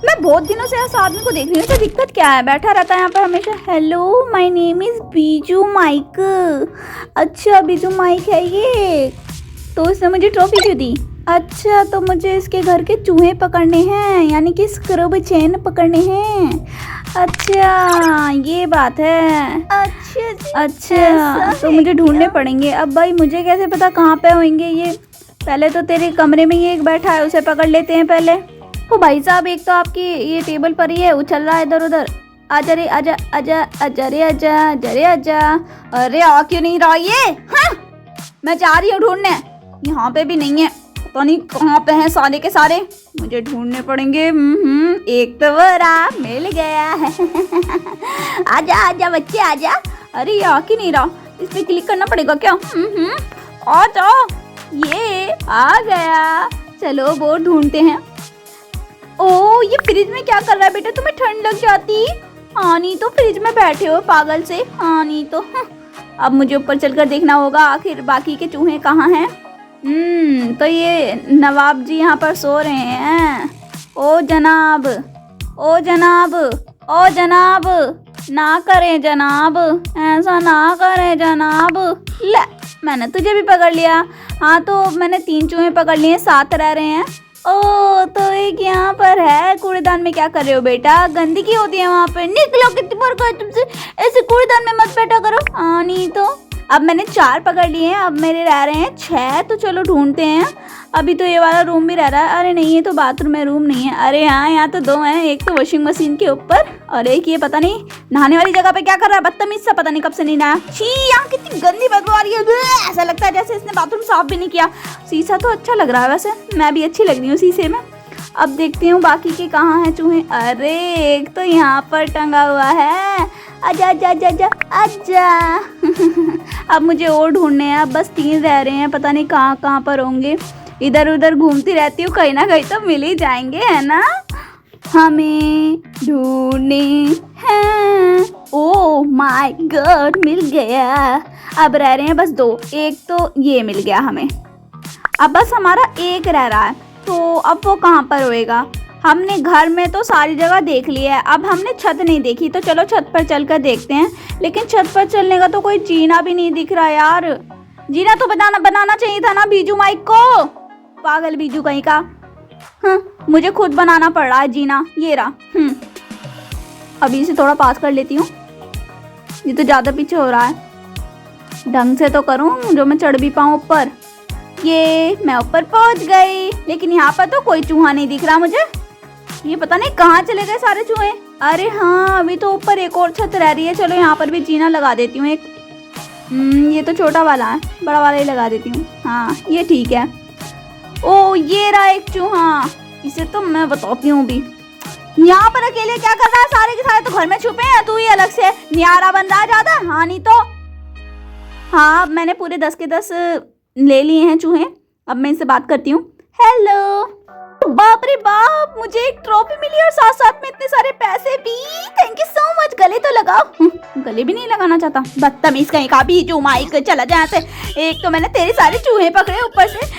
मैं बहुत दिनों से इस आदमी को देख रही हूँ, तो दिक्कत क्या है? बैठा रहता है यहाँ पर हमेशा। Hello, my name is Biju Mike. अच्छा, बीजू माइक है ये। तो इसने मुझे ट्रॉफी क्यों दी? अच्छा, तो मुझे इसके घर के चूहे पकड़ने हैं, यानी कि स्क्रब चेन पकड़ने हैं। अच्छा, ये बात है। अच्छा जी, अच्छा, तो मुझे ढूंढने पड़ेंगे। अब भाई मुझे कैसे पता कहाँ पे होंगे ये? पहले तो तेरे कमरे में ही एक बैठा है, उसे पकड़ लेते हैं पहले। ओ भाई साहब, एक तो आपकी ये टेबल पर ही है, उछल रहा है इधर उधर। आजा रे, आजा आजा आजा रे, आजा आजा रे, आजा। अरे आ क्यों नहीं रहा ये? हाँ, मैं जा रही हूँ ढूंढने। यहाँ पे भी नहीं है, पता नहीं कहाँ पे हैं सारे के सारे। मुझे ढूंढने पड़ेंगे। एक तो वो रहा, मिल गया है। आजा आजा बच्चे आजा। अरे ये आ क्यों नहीं रहा? इस पे क्लिक करना पड़ेगा क्या? आ जाओ, ये आ गया। चलो वो ढूंढते हैं। ओ, ये फ्रिज में क्या कर रहा है बेटा? तुम्हें ठंड लग जाती? हाँ, नहीं तो फ्रिज में बैठे हो पागल से। हाँ, नहीं तो अब मुझे ऊपर चलकर देखना होगा आखिर बाकी के चूहे कहाँ हैं। तो ये नवाब जी यहाँ पर सो रहे हैं। ओ जनाब, ओ जनाब, ओ जनाब, ना करें जनाब, ऐसा ना करें जनाब। ले, मैंने तुझे भी पकड़ लिया। हाँ, तो मैंने 3 चूहे पकड़ लिए, 7 रह रहे हैं। ओ, तो एक यहाँ पर है। कूड़ेदान में क्या कर रहे हो बेटा? गंदगी होती है वहाँ पे। निकलो, कितनी बार कहा तुमसे ऐसे कूड़ेदान में मत बैठा करो। नहीं तो अब मैंने 4 पकड़ लिए हैं, अब मेरे रह रहे हैं 6। तो चलो ढूंढते हैं। अभी तो ये वाला रूम भी रह रहा है। अरे नहीं, ये तो बाथरूम है, रूम नहीं है। अरे हाँ, यहाँ तो 2 हैं। एक तो वॉशिंग मशीन के ऊपर और एक ये पता नहीं नहाने वाली जगह पे क्या कर रहा है बदतमीज सा। पता नहीं कब से नहीं नहाया। छी, यहाँ कितनी गंदी बदबू आ रही है। ऐसा लगता है जैसे इसने बाथरूम साफ भी नहीं किया। शीशा तो अच्छा लग रहा है वैसे, मैं भी अच्छी लग रही हूँ शीशे में। अब देखती हूँ बाकी के कहाँ हैं चूहे। अरे एक तो यहाँ पर टंगा हुआ है। आजा आजा आजा आजा आजा। अब मुझे और ढूंढने हैं। अब बस 3 रह रहे हैं, पता नहीं कहाँ कहाँ पर होंगे। इधर उधर घूमती रहती हूँ, कहीं ना कहीं तो मिल ही जाएंगे, है ना? हमें ढूंढने हैं। ओह माय गॉड, मिल गया। अब रह रहे हैं बस 2। एक तो ये मिल गया हमें। अब बस हमारा एक रह रहा है। तो अब वो कहाँ पर होएगा? हमने घर में तो सारी जगह देख ली है, अब हमने छत नहीं देखी। तो चलो छत पर चलकर देखते हैं। लेकिन छत पर चलने का तो कोई जीना भी नहीं दिख रहा यार। जीना तो बनाना चाहिए था ना बीजू माइक को। पागल बीजू कहीं का। हाँ, मुझे खुद बनाना पड़ रहा है जीना। ये रहा। अभी इसे थोड़ा पास कर लेती हूँ, ये तो ज़्यादा पीछे हो रहा है। ढंग से तो करूँ जो मैं चढ़ भी पाऊँ ऊपर। ये मैं ऊपर पहुँच गई, लेकिन यहाँ पर तो कोई चूहा नहीं दिख रहा मुझे। ये पता नहीं कहाँ चले गए सारे चूहे। अरे हाँ, अभी तो ऊपर एक और छत रह रही है। चलो यहाँ पर भी जीना लगा देती हूँ एक। ये तो छोटा वाला है, बड़ा वाला ही लगा देती हूँ। हाँ, ये ठीक है। ओ, ये रहा एक चूहा, इसे तो मैं बताती हूँ भी। यहाँ पर अकेले क्या कर रहा है? सारे के सारे तो घर में छुपे हैं, तू ही अलग से न्यारा बंदा है ज्यादा। हाँ, नहीं तो। हाँ, मैंने पूरे 10 के 10 ले लिए हैं चूहे। अब मैं इनसे बात करती हूँ। हेलो। बाप रे बाप, मुझे एक ट्रॉफी मिली और साथ साथ में इतने सारे पैसे भी। Thank you so much. गले तो लगाओ। गले भी नहीं लगाना चाहता, बदतमीज कहीं का। बीजू माइक चला जा से। एक तो मैंने तेरे सारे चूहे पकड़े, ऊपर से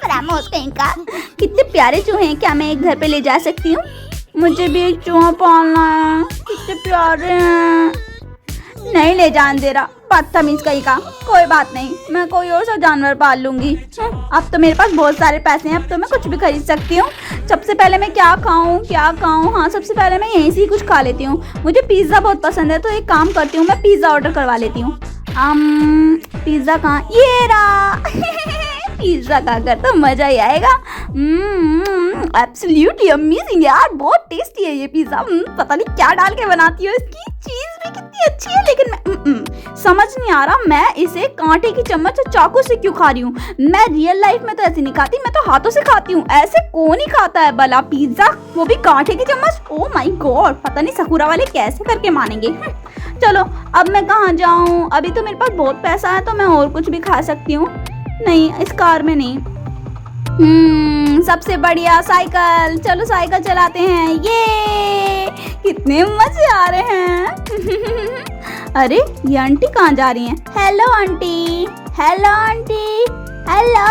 फरामोश कहीं का। कितने प्यारे चूहे हैं, क्या मैं एक घर पे ले जा सकती हूँ? मुझे भी एक चूहा पालना है, कितने प्यारे हैं। नहीं ले जान दे रहा, बदतमीज कहीं का। कोई बात नहीं, मैं कोई और सा जानवर पाल लूंगी। अब तो मेरे पास बहुत सारे पैसे हैं, अब तो मैं कुछ भी खरीद सकती हूँ। सबसे पहले मैं क्या खाऊं क्या खाऊं? हाँ, सबसे पहले मैं यहीं से ही कुछ खा लेती हूँ। मुझे पिज्ज़ा बहुत पसंद है, तो एक काम करती हूँ, मैं पिज्ज़ा ऑर्डर करवा लेती हूँ। पिज्ज़ा कहाँ? ये रहा। पिज्ज़ा खाकर तो मज़ा ही आएगा। एब्सोल्युटली अमेजिंग यार, बहुत टेस्टी है ये पिज़्ज़ा। पता नहीं क्या डाल के बनाती हो, इसकी चीज़ भी कितनी अच्छी है। लेकिन मैं समझ नहीं आ रहा, मैं इसे कांटे की चम्मच और चाकू से क्यों खा रही हूँ? मैं रियल लाइफ में तो ऐसे नहीं खाती, मैं तो हाथों से खाती हूँ। ऐसे कौन ही खाता है भला पिज़्ज़ा, वो भी कांटे की चम्मच? ओह माय गॉड, पता नहीं सकूरा वाले कैसे करके मानेंगे। चलो अब मैं कहाँ जाऊँ? अभी तो मेरे पास बहुत पैसा है, तो मैं और कुछ भी खा सकती हूँ। नहीं, इस कार में नहीं। सबसे बढ़िया साइकिल। चलो साइकिल चलाते हैं। ये कितने मजे आ रहे हैं। अरे ये आंटी कहाँ जा रही हैं? Hello aunty, hello aunty, hello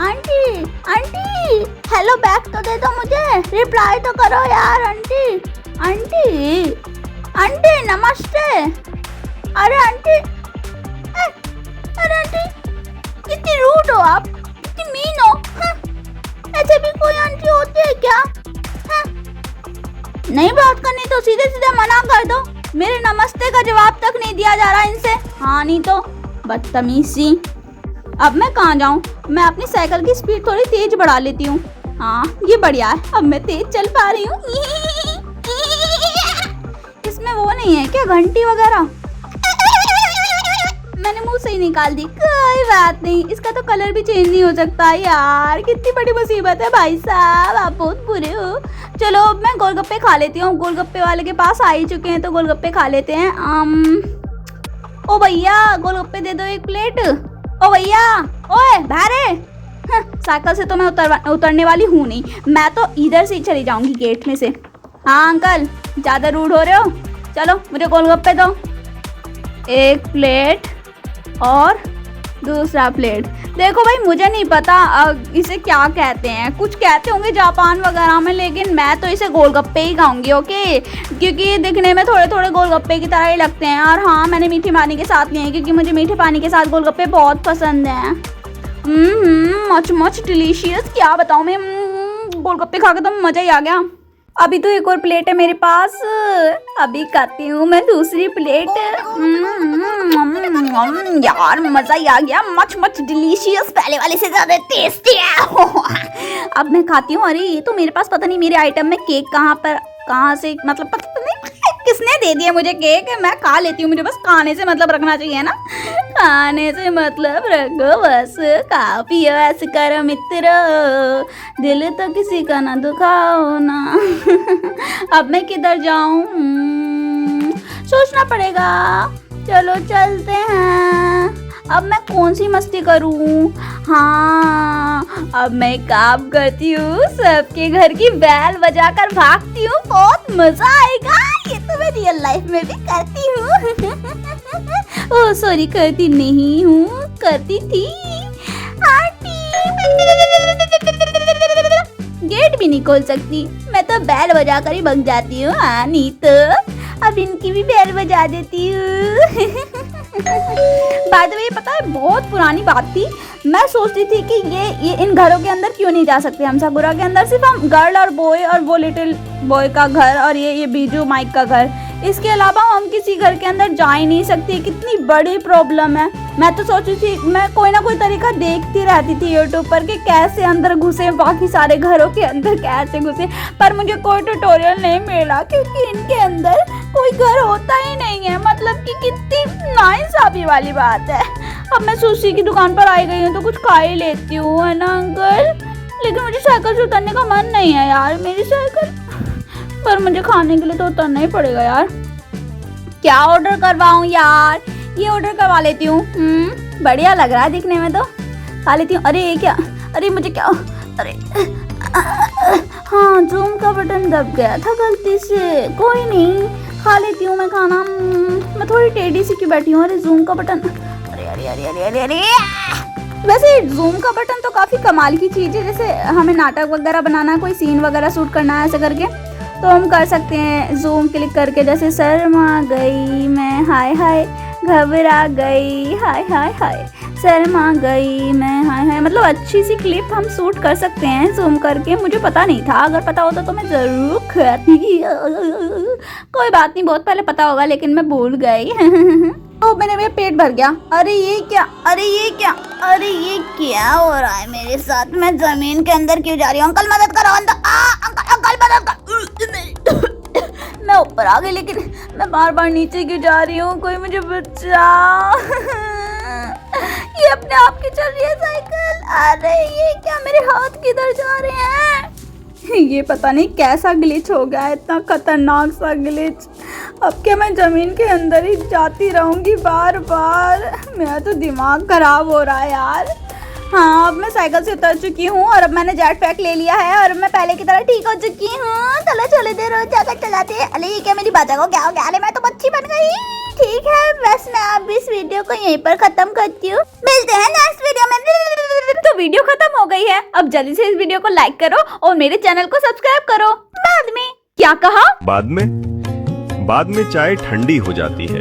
aunty, aunty hello bag तो दे दो मुझे, रिप्लाई तो करो यार आंटी। आंटी, आंटी नमस्ते। अरे आंटी, अरे आंटी कितनी रूड हो आप, कितनी मीन हो। ऐसे भी कोई आंटी होती है क्या? नहीं बात करनी तो सीधे सीधे मना कर दो, मेरे नमस्ते का जवाब तक नहीं दिया जा रहा इनसे। हाँ नहीं तो बदतमीज सी। अब मैं कहाँ जाऊँ, मैं अपनी साइकिल की स्पीड थोड़ी तेज बढ़ा लेती हूँ। हाँ ये बढ़िया है, अब मैं तेज चल पा रही हूँ। इसमें वो नहीं है क्या घंटी वगैरह? मैंने मुंह से ही निकाल दी, कोई बात नहीं, इसका तो कलर भी चेंज नहीं हो सकता। यार कितनी बड़ी मुसीबत है भाई साहब, आप बहुत बुरे हो। चलो अब मैं गोलगप्पे खा लेती हूँ, गोलगप्पे वाले के पास आ ही चुके हैं तो गोलगप्पे खा लेते हैं। ओ भैया गोलगप्पे दे दो 1 प्लेट। ओ भैया, ओए भारे। साइकिल से तो मैं उतरने वाली हूँ नहीं, मैं तो इधर से ही चली जाऊंगी गेट में से। हाँ अंकल ज्यादा रूड हो रहे हो, चलो मुझे गोलगप्पे दो 1 प्लेट और दूसरा प्लेट। देखो भाई मुझे नहीं पता इसे क्या कहते हैं, कुछ कहते होंगे जापान वगैरह में, लेकिन मैं तो इसे गोलगप्पे ही खाऊंगी ओके, क्योंकि दिखने में थोड़े थोड़े गोलगप्पे की तरह ही लगते हैं। और हाँ मैंने मीठे पानी के साथ लिए हैं क्योंकि मुझे मीठे पानी के साथ गोलगप्पे बहुत पसंद हैं। मच मच डिलीशियस, क्या बताऊँ मैं, गोलगप्पे खा के तो मज़ा ही आ गया। अभी तो 1 और प्लेट है मेरे पास, अभी खाती हूँ मैं दूसरी प्लेट। यार मजा ही आ गया, मच मच डिलीशियस, पहले वाले से ज्यादा टेस्टी है। अब मैं खाती हूँ। अरे ये तो मेरे पास पता नहीं मेरे आइटम में केक कहाँ से मतलब पता नहीं किसने दे दिया मुझे केक, मैं खा लेती हूँ, मुझे बस खाने से मतलब रखना चाहिए ना, खाने से मतलब रखो बस, काफी है ऐसे करो मित्र, दिल तो किसी का ना दुखाओ ना। अब मैं किधर जाऊँ, सोचना पड़ेगा, चलो चलते हैं। अब मैं कौन सी मस्ती करूं? हाँ अब मैं काम करती हूँ, सबके घर की बैल बजाकर भागती हूँ, बहुत मजा आएगा। ये तो मैं रियल लाइफ में भी करती हूँ। ओह सॉरी करती नहीं हूँ, करती थी। गेट भी नहीं खोल सकती, मैं तो बैल बजा कर ही भग जाती हूँ। हाँ नहीं तो अब इनकी भी बैल बजा देती हूँ। बाय द वे पता है बहुत पुरानी बात थी, मैं सोचती थी कि ये इन घरों के अंदर क्यों नहीं जा सकते हम साकुरा के अंदर, सिर्फ हम गर्ल और बॉय और वो लिटिल बॉय का घर और ये बीजू माइक का घर, इसके अलावा हम किसी घर के अंदर जा ही नहीं सकते। कितनी बड़ी प्रॉब्लम है। मैं तो सोची थी मैं कोई ना कोई तरीका देखती रहती थी यूट्यूब पर कि कैसे अंदर घुसे, बाकी सारे घरों के अंदर कैसे घुसे, पर मुझे कोई ट्यूटोरियल नहीं मिला क्योंकि इनके अंदर कोई घर होता ही नहीं है। मतलब कि कितनी नाइंसाफी वाली बात है। अब मैं सुशी की दुकान पर आई गई हूँ तो कुछ खा ही लेती हूँ, है ना अंकल, लेकिन मुझे साइकिल से उतरने का मन नहीं है यार, मेरी साइकिल पर मुझे खाने के लिए तो उतरना ही पड़ेगा यार। क्या ऑर्डर करवाऊँ यार, ये ऑर्डर करवा लेती हूँ, बढ़िया लग रहा है दिखने में तो, खा लेती हूँ। अरे ये क्या, अरे मुझे क्या, अरे हाँ जूम का बटन दब गया था गलती से, कोई नहीं खा लेती हूँ मैं खाना। मैं थोड़ी टेढ़ी सी क्यों बैठी हूँ, अरे जूम का बटन, अरे अरे अरे अरे अरे अरे। वैसे जूम का बटन तो काफ़ी कमाल की चीज़ है, जैसे हमें नाटक वगैरह बनाना है, कोई सीन वगैरह शूट करना है ऐसे करके तो हम कर सकते हैं जूम क्लिक करके, जैसे शर्मा गई मैं हाय हाय, घबरा गई हाय हाय हाय, शर्मा गई मैं हाय हाय, मतलब अच्छी सी क्लिप हम शूट कर सकते हैं जूम करके। मुझे पता नहीं था, अगर पता होता तो मैं ज़रूर खाती। कोई बात नहीं, बहुत पहले पता होगा लेकिन मैं भूल गई। तो मेरा पेट भर गया। अरे ये क्या, अरे ये क्या, अरे ये क्या हो रहा है मेरे साथ, मैं जमीन के अंदर क्यों जा रही हूँ? अंकल मदद करो, अंकल मदद करो। मैं ऊपर आ गई लेकिन मैं बार बार नीचे क्यों जा रही हूँ, कोई मुझे बचाओ। ये अपने आप की चल रही है साइकिल। अरे ये क्या, मेरे हाथ किधर जा रहे हैं? ये पता नहीं कैसा ग्लिच हो गया है, इतना खतरनाक सा ग्लिच। अब क्या मैं ज़मीन के अंदर ही जाती रहूँगी बार बार? मेरा तो दिमाग खराब हो रहा है यार। हाँ अब मैं साइकिल से उतर चुकी हूँ और अब मैंने जेट पैक ले लिया है और मैं पहले की तरह ठीक हो चुकी हूँ। चलो चले देर रोज जाकर चलाते हैं। अरे ये क्या, मेरी बाजा को क्या हो गया? अरे मैं तो बच्ची बन गई। ठीक है बस मैं अब इस वीडियो को यहीं पर खत्म करती हूँ, मिलते हैं नेक्स्ट वीडियो में। तो वीडियो खत्म हो गई है। अब जल्दी से इस वीडियो को लाइक करो और मेरे चैनल को सब्सक्राइब करो। बाद में क्या कहा? बाद में चाय ठंडी हो जाती है।